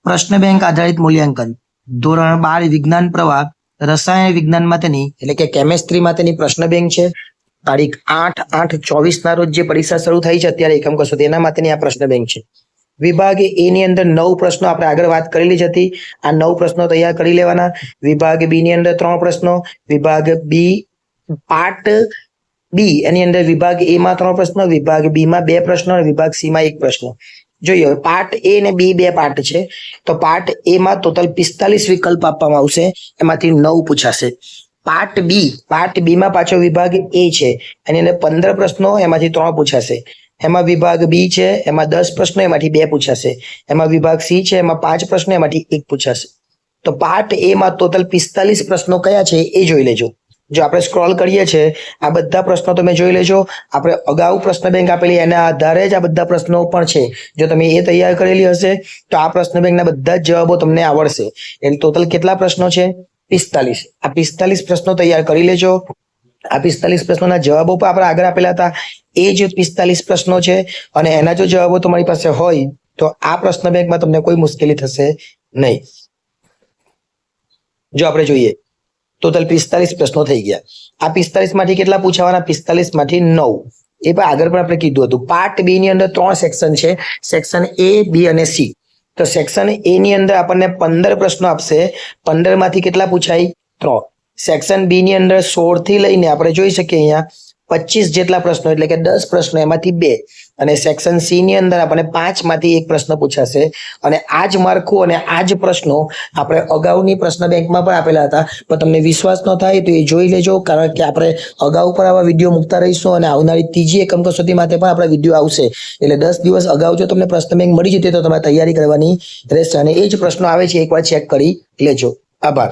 પ્રશ્ન બેંક આધારિત મૂલ્યાંકન ધોરણ 12 વિજ્ઞાન પ્રવાહ રસાયણ વિજ્ઞાન માટેની એટલે કે કેમેસ્ટ્રી માટેની પ્રશ્ન બેંક છે. તારીખ 8/8/24 ના રોજ જે પરીક્ષા શરૂ થઈ છે અત્યારે એકમ કસોટી એના માટેની આ પ્રશ્ન બેંક છે. વિભાગ એ ની અંદર 9 પ્રશ્નો આપણે આગળ વાત કરેલી જ હતી. આ 9 પ્રશ્નો તૈયાર કરી લેવાના. વિભાગ બી ની અંદર 3 પ્રશ્નો, વિભાગ બી પાર્ટ બી એની અંદર વિભાગ એ માં 3 પ્રશ્નો, વિભાગ બી માં 2 પ્રશ્નો અને વિભાગ સી માં 1 પ્રશ્ન. જોઈએ પાર્ટ એ અને બી 2 પાર્ટ છે. તો પાર્ટ એ માં ટોટલ 45 વિકલ્પ આપવામાં આવશે, એમાંથી 9 પૂછાશે. પાર્ટ બી માં પાછો વિભાગ એ છે, એની અંદર 15 પ્રશ્નો, એમાંથી 3 પૂછાશે. એમાં વિભાગ બી છે, એમાં 10 પ્રશ્નો, એમાંથી 2 પૂછાશે. એમાં વિભાગ સી છે, એમાં 5 પ્રશ્નો, એમાંથી 1 પૂછાશે. તો પાર્ટ એ માં ટોટલ 45 પ્રશ્નો કયા છે એ જોઈ લેજો. જો આપણે સ્ક્રોલ કરીએ છીએ આ બધા પ્રશ્નો તમે જોઈ લેજો. આપણે અગાઉ પ્રશ્ન બેંક આપેલી એના આધારે જ આ બધા પ્રશ્નો પણ છે. જો તમે એ તૈયાર કરેલી હશે તો આ પ્રશ્ન બેંકના બધા જ જવાબો તમને આવડશે. એટલે ટોટલ કેટલા પ્રશ્નો છે? 45. આ 45 પ્રશ્નો તૈયાર કરી લેજો. આ 45 પ્રશ્નોના જવાબો પણ આપણે આગળ આપેલા હતા, એ જ 45 પ્રશ્નો છે. અને એના જો જવાબો તમારી પાસે હોય તો આ પ્રશ્ન બેંકમાં તમને કોઈ મુશ્કેલી થશે નહીં. જો આપણે જોઈએ ટોટલ 45 પ્રશ્નો થઈ ગયા. આ 45 માંથી કેટલા પૂછાવાના? 45 માંથી 9. એ પણ આગળ પણ આપણે કીધું હતું. પાર્ટ બી ની અંદર 3 સેક્શન છે, સેક્શન એ, બી અને સી. તો સેક્શન એ ની અંદર આપણને 15 પ્રશ્નો આપશે. 15 માંથી કેટલા પૂછાય? 3. સેક્શન બી ની અંદર 16 થી લઈને આપણે જોઈ શકીએ અહીંયા 25 જેટલા પ્રશ્નો, એટલે કે 10 પ્રશ્નો, એમાંથી 2. અને સેક્શન સી ની અંદર આપણને 5 માંથી 1 પ્રશ્ન પૂછાશે. અને આ જ માળખું અને આ જ પ્રશ્નો આપણે અગાઉની પ્રશ્ન બેંકમાં પણ આપેલા હતા. પણ તમને વિશ્વાસ ન થાય તો એ જોઈ લેજો, કારણ કે આપણે અગાઉ પણ આવા વિડીયો મૂકતા રહીશું અને આવનારી ત્રીજી એકમ કસોટી માટે પણ આપણા વિડીયો આવશે. એટલે 10 દિવસ અગાઉ જો તમને પ્રશ્ન બેંક મળી જતી તો તમારે તૈયારી કરવાની રહેશે. અને એ જ પ્રશ્નો આવે છે એકવાર ચેક કરી લેજો. આભાર.